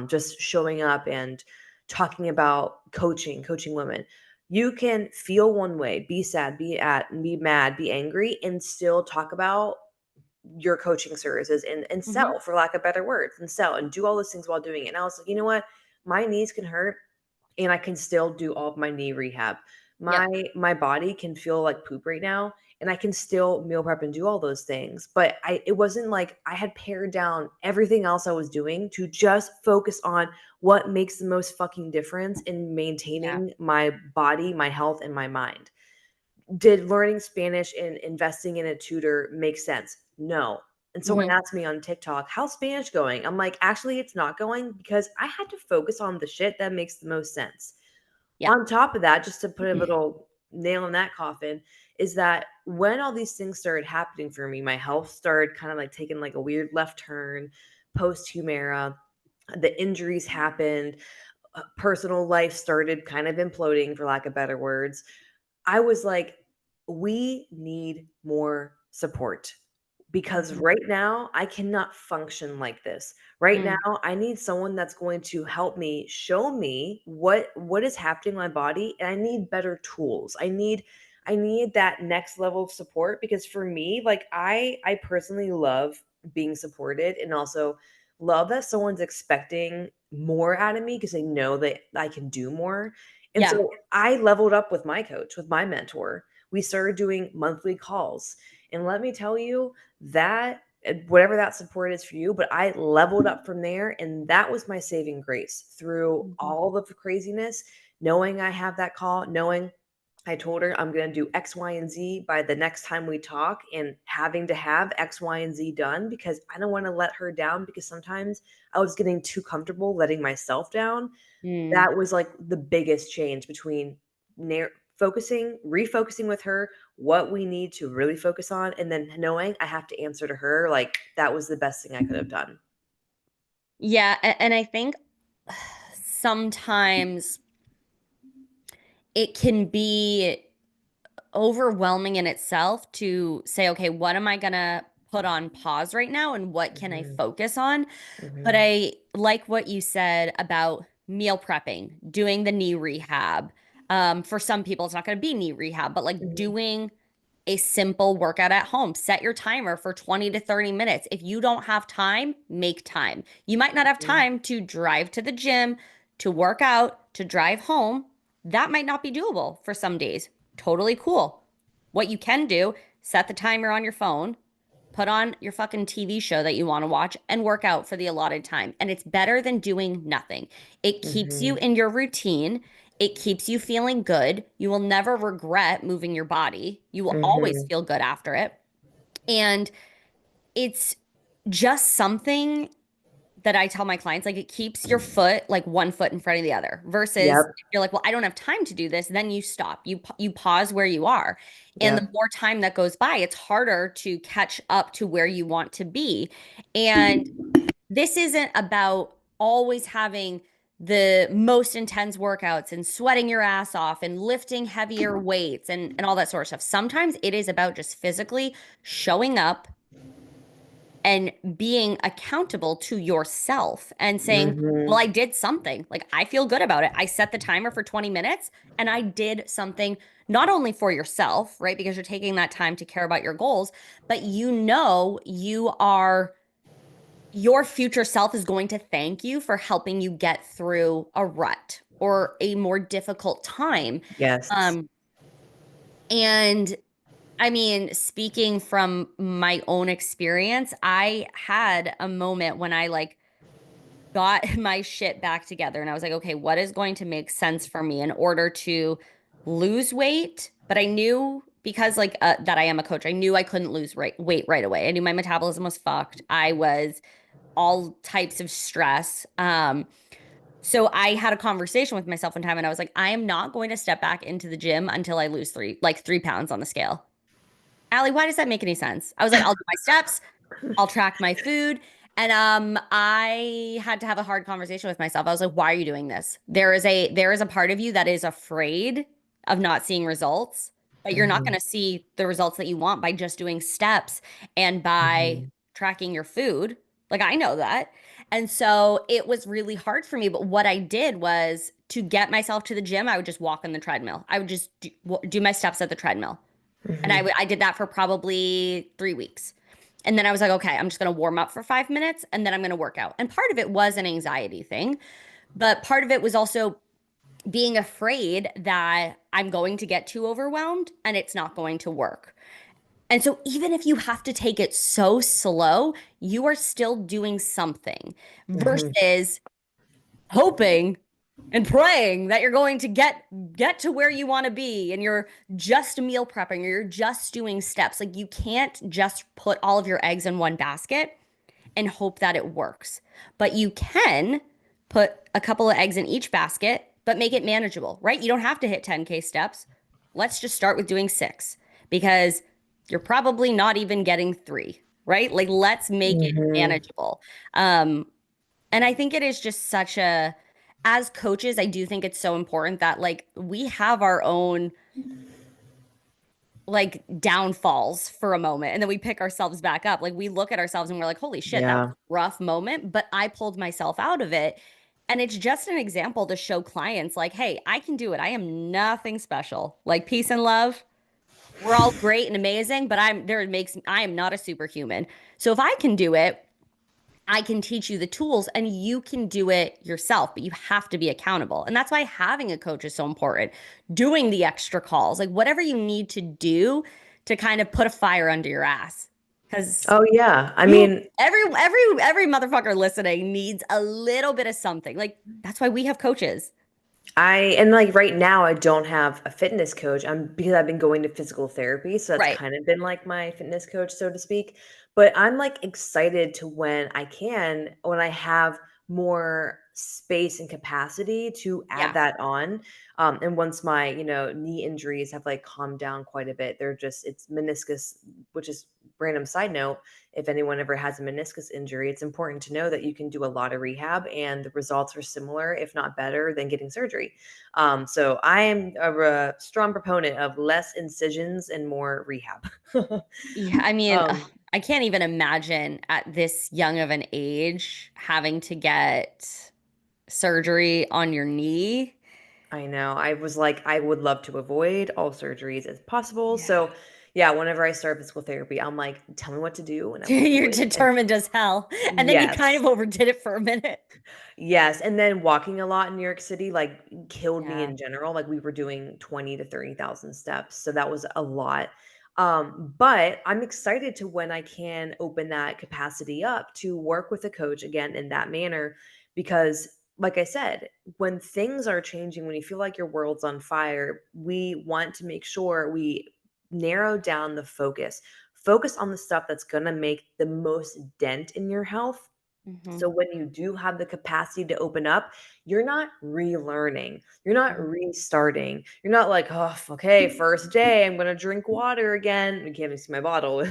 just showing up and talking about coaching women. You can feel one way, be sad, be mad, be angry, and still talk about your coaching services and Hmm. sell, for lack of better words, and sell and do all those things while doing it. And I was like, you know what? My knees can hurt and I can still do all of my knee rehab. Yep. My body can feel like poop right now, and I can still meal prep and do all those things. But it wasn't like I had pared down everything else I was doing to just focus on what makes the most fucking difference in Yeah. maintaining my body, my health, and my mind. Did learning Spanish and investing in a tutor make sense? No. And someone Hmm. asked me on TikTok, "How's Spanish going?" I'm like, "Actually, it's not going because I had to focus on the shit that makes the most sense." Yeah. On top of that, just to put a little nail in that coffin, is that when all these things started happening for me, my health started kind of like taking like a weird left turn post Humira. The injuries happened, personal life started kind of imploding, for lack of better words. I was like, we need more support because Hmm. right now I cannot function like this. Right now Mm. I need someone that's going to help me, show me what is happening in my body, and I need better tools. I need that next level of support because for me, like I personally love being supported and also love that someone's expecting more out of me because they know that I can do more. And Yeah. so I leveled up with my coach, with my mentor. We started doing monthly calls. And let me tell you, that whatever that support is for you, but I leveled up from there. And that was my saving grace through Mhm. all of the craziness, knowing I have that call, knowing I told her I'm going to do X, Y, and Z by the next time we talk, and having to have X, Y, and Z done because I don't want to let her down because sometimes I was getting too comfortable letting myself down. Mm. That was like the biggest change between refocusing with her, what we need to really focus on, and then knowing I have to answer to her. Like that was the best thing I could have done. Yeah, and I think sometimes it can be overwhelming in itself to say, okay, what am I gonna put on pause right now and what can I Hmm. focus on? But Hmm. I like what you said about meal prepping, doing the knee rehab. For some people, it's not going to be knee rehab, but like Hmm. doing a simple workout at home. Set your timer for 20 to 30 minutes. If you don't have time, make time. You might not have time to drive to the gym, to work out, to drive home. That might not be doable for some days. Totally cool. What you can do, set the timer on your phone, put on your fucking TV show that you want to watch and work out for the allotted time. And it's better than doing nothing. It keeps you Hmm. in your routine. It keeps you feeling good. You will never regret moving your body. You will always Hmm. feel good after it. And it's just something that I tell my clients, like it keeps your foot like one foot in front of the other versus Yep. if you're like, well, I don't have time to do this, then you stop. You pause where you are. And the Yep. more time that goes by, it's harder to catch up to where you want to be. And this isn't about always having the most intense workouts and sweating your ass off and lifting heavier weights and all that sort of stuff. Sometimes it is about just physically showing up and being accountable to yourself and saying, well, Hmm. I did something. Like, I feel good about it. I set the timer for 20 minutes and I did something not only for yourself, right? Because you're taking that time to care about your goals, but your future self is going to thank you for helping you get through a rut or a more difficult time. Yes. Um, and I mean, speaking from my own experience, I had a moment when I like got my shit back together and I was like, okay, what is going to make sense for me in order to lose weight? But I knew because that I am a coach, I knew I couldn't lose weight right away. I knew my metabolism was fucked. I was all types of stress. So I had a conversation with myself one time and I was like, I am not going to step back into the gym until I lose 3 pounds on the scale. Allie, why does that make any sense? I was like, I'll do my steps, I'll track my food. And I had to have a hard conversation with myself. I was like, why are you doing this? There is a part of you that is afraid of not seeing results, but you're not Hmm. going to see the results that you want by just doing steps and by Hmm. tracking your food. Like I know that. And so it was really hard for me, but what I did was to get myself to the gym, I would just walk on the treadmill. I would just do my steps at the treadmill. And Hmm. I did that for probably 3 weeks. And then I was like, okay, I'm just going to warm up for 5 minutes and then I'm going to work out. And part of it was an anxiety thing, but part of it was also being afraid that I'm going to get too overwhelmed and it's not going to work. And so, even if you have to take it so slow, you are still doing something Hmm. versus hoping and praying that you're going to get to where you want to be and you're just meal prepping or you're just doing steps. Like you can't just put all of your eggs in one basket and hope that it works. But you can put a couple of eggs in each basket, but make it manageable, right? You don't have to hit 10K steps. Let's just start with doing 6 because you're probably not even getting 3, right? Like let's make it Hmm. manageable. And I think it is just such a, as coaches, I do think it's so important that like we have our own like downfalls for a moment and then we pick ourselves back up. Like we look at ourselves and we're like, holy shit, that was Yeah. a rough moment, but I pulled myself out of it. And it's just an example to show clients like, hey, I can do it. I am nothing special. Like peace and love. We're all great and amazing, but I am not a superhuman. So if I can do it, I can teach you the tools and you can do it yourself, but you have to be accountable. And that's why having a coach is so important. Doing the extra calls, like whatever you need to do to kind of put a fire under your ass. Because Oh yeah. I you mean, every motherfucker listening needs a little bit of something. Like that's why we have coaches. I and like right now I don't have a fitness coach. Because I've been going to physical therapy, so that's Right. kind of been like my fitness coach, so to speak. But I'm like excited to when I have more space and capacity to add Yeah. that on. And once my, knee injuries have like calmed down quite a bit, it's meniscus, which is random side note. If anyone ever has a meniscus injury, it's important to know that you can do a lot of rehab and the results are similar, if not better, than getting surgery. So I am a strong proponent of less incisions and more rehab. Yeah, I mean, um, I can't even imagine at this young of an age having to get surgery on your knee. I know. I was like, I would love to avoid all surgeries as possible. Yeah. So, yeah, whenever I start physical therapy, I'm like, tell me what to do and I will do You're it. And determined as hell. And then you kind yes, of overdid it for a minute. yes, and then walking a lot in New York City, like, killed me Yeah. in general, like, we were doing 20 to 30,000 steps, so that was a lot, but I'm excited to when I can open that capacity up to work with a coach again in that manner, because, like I said, when things are changing, when you feel like your world's on fire, we want to make sure we narrow down the focus. Focus on the stuff that's gonna make the most dent in your health, Hmm. so when you do have the capacity to open up, you're not relearning. You're not restarting. You're not like, oh, okay, first day, I'm gonna drink water again. You can't even see my bottle.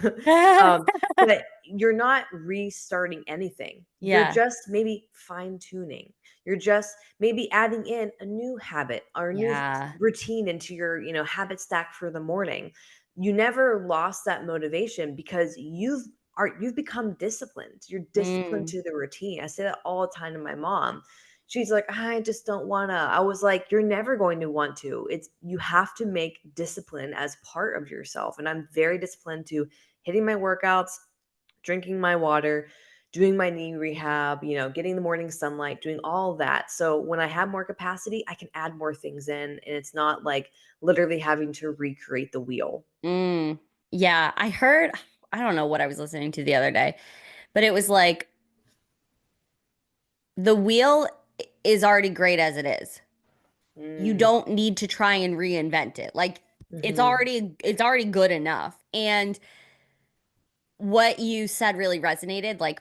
um, but you're not restarting anything. You're Yeah. just maybe fine tuning. You're just maybe adding in a new habit or a new Yeah. routine into your, habit stack for the morning. You never lost that motivation because you've become disciplined. You're disciplined Mm. to the routine. I say that all the time to my mom. She's like, I just don't wanna. I was like, you're never going to want to. It's you have to make discipline as part of yourself. And I'm very disciplined to hitting my workouts, drinking my water, doing my knee rehab, getting the morning sunlight, doing all that. So when I have more capacity, I can add more things in. And it's not like literally having to recreate the wheel. Mm. Yeah. I heard, I don't know what I was listening to the other day, but it was like the wheel is already great as it is. You Mm, don't need to try and reinvent it. Like hmm. it's already good enough. And what you said really resonated. Like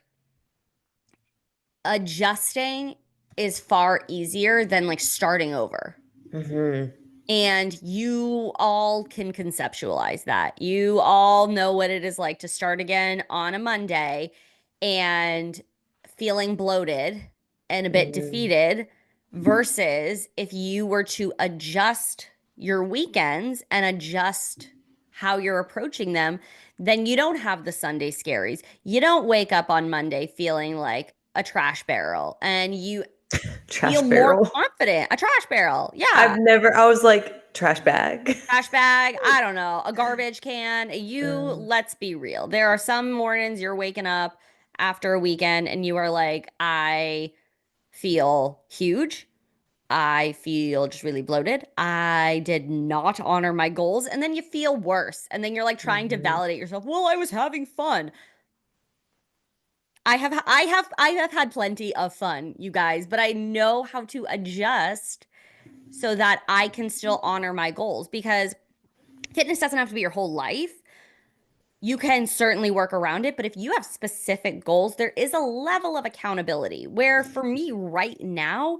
adjusting is far easier than like starting over. Hmm. And you all can conceptualize that. You all know what it is like to start again on a Monday and feeling bloated and a bit Hmm. defeated versus if you were to adjust your weekends and adjust how you're approaching them, then you don't have the Sunday scaries. You don't wake up on Monday feeling like a trash barrel and you Trash feel more barrel. confident. A trash barrel. I've Yeah. never, I was like, trash bag. Trash bag. I don't know. A garbage can. Um, Let's be real. There are some mornings you're waking up after a weekend and you are like, I feel huge. I feel just really bloated. I did not honor my goals. And then you feel worse. And then you're like trying to mhm. validate yourself. Well, I was having fun. I have had plenty of fun, you guys, but I know how to adjust so that I can still honor my goals because fitness doesn't have to be your whole life. You can certainly work around it, but if you have specific goals, there is a level of accountability where for me right now,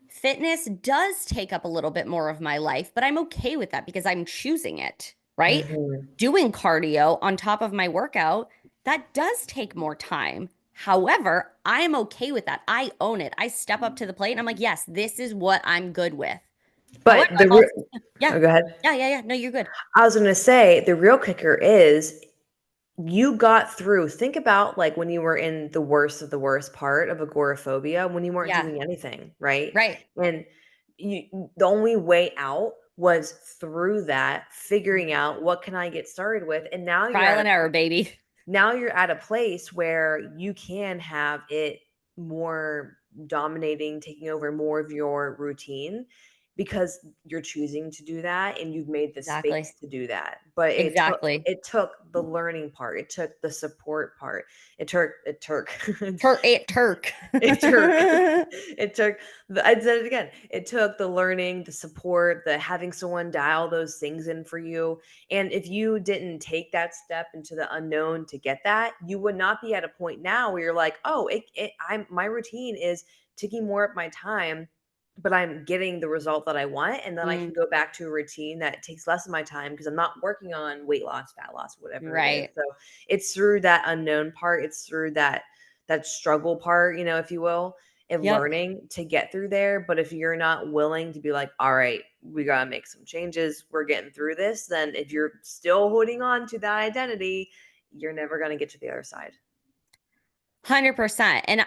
fitness does take up a little bit more of my life, but I'm okay with that because I'm choosing it, right? Mhm. Doing cardio on top of my workout, that does take more time. However, I'm okay with that. I own it. I step up to the plate and I'm like, yes, this is what I'm good with. However, But I'm also, yeah, oh, go ahead. yeah. No, you're good. I was gonna say the real kicker is you got through. Think about like when you were in the worst of the worst part of agoraphobia when you weren't Yeah, doing anything, right? right. And the only way out was through that, figuring out what can I get started with, and now you're Trial at a and error, baby. now you're at a place where you can have it more dominating, taking over more of your routine because you're choosing to do that and you've made the Exactly. space to do that. But Exactly. it took the learning part, it took the support part, it took Turk. it took it took I said it again. It took the learning, the support, the having someone dial those things in for you. And if you didn't take that step into the unknown to get that, you would not be at a point now where you're like, oh, I'm my routine is taking more of my time, but I'm getting the result that I want. And then I can Mm, go back to a routine that takes less of my time because I'm not working on weight loss, fat loss, whatever it is. right. So it's through that unknown part. It's through that struggle part, if you will, and Yep. learning to get through there. But if you're not willing to be like, all right, we got to make some changes, we're getting through this, then if you're still holding on to that identity, you're never going to get to the other side. 100%. And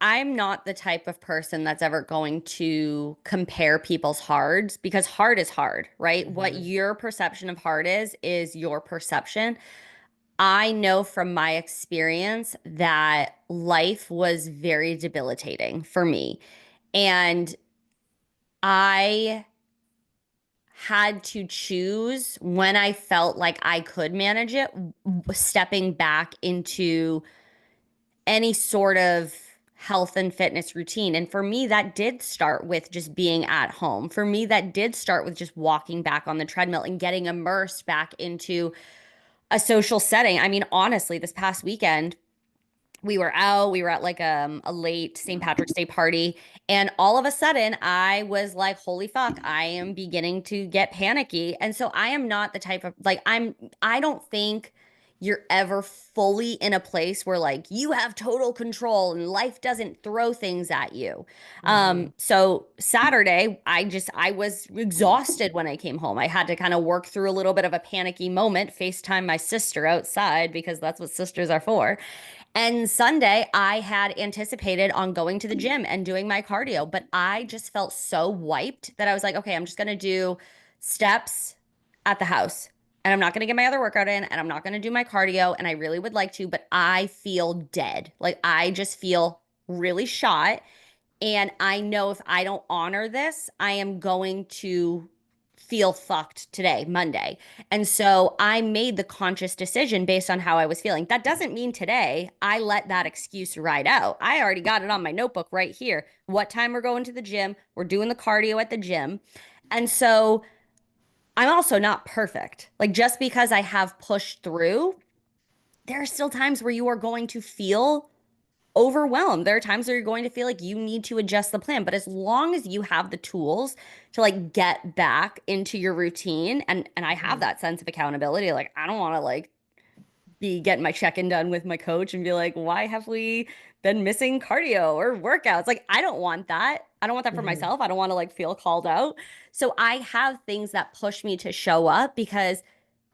I'm not the type of person that's ever going to compare people's hards because hard is hard, right? What Hmm. your perception of hard is your perception. I know from my experience that life was very debilitating for me. And I had to choose when I felt like I could manage it, stepping back into any sort of health and fitness routine. And for me, that did start with just being at home. For me, that did start with just walking back on the treadmill and getting immersed back into a social setting. I mean, honestly, this past weekend, we were at like a late St. Patrick's Day party, and all of a sudden I was like, holy fuck, I am beginning to get panicky. And so I am not the type of like I don't think you're ever fully in a place where like you have total control and life doesn't throw things at you. Hmm. So Saturday, I was exhausted when I came home. I had to kind of work through a little bit of a panicky moment, FaceTime my sister outside because that's what sisters are for. And Sunday, I had anticipated on going to the gym and doing my cardio, but I just felt so wiped that I was like, okay, I'm just going to do steps at the house. And I'm not going to get my other workout in and I'm not going to do my cardio. And I really would like to, but I feel dead. Like I just feel really shot. And I know if I don't honor this, I am going to feel fucked today, Monday. And so I made the conscious decision based on how I was feeling. That doesn't mean today I let that excuse ride out. I already got it on my notebook right here. What time we're going to the gym? We're doing the cardio at the gym. And so I'm also not perfect. Like just because I have pushed through, there are still times where you are going to feel overwhelmed. There are times where you're going to feel like you need to adjust the plan, but as long as you have the tools to like get back into your routine and I have that sense of accountability, like I don't want to like be getting my check-in done with my coach and be like, "Why have we been missing cardio or workouts?" Like I don't want that. I don't want that for Hmm. myself. I don't want to like feel called out. So I have things that push me to show up because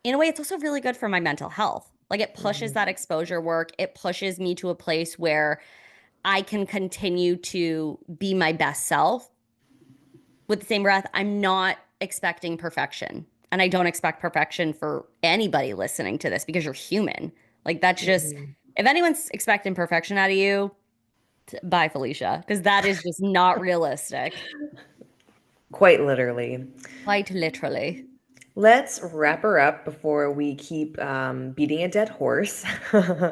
in a way, it's also really good for my mental health. Like it pushes Hmm. that exposure work. It pushes me to a place where I can continue to be my best self. With the same breath, I'm not expecting perfection. And I don't expect perfection for anybody listening to this because you're human. Like, that's just, Mhm. if anyone's expecting perfection out of you, bye, Felicia, because that is just not realistic. Quite literally. Quite literally. Let's wrap her up before we keep beating a dead horse.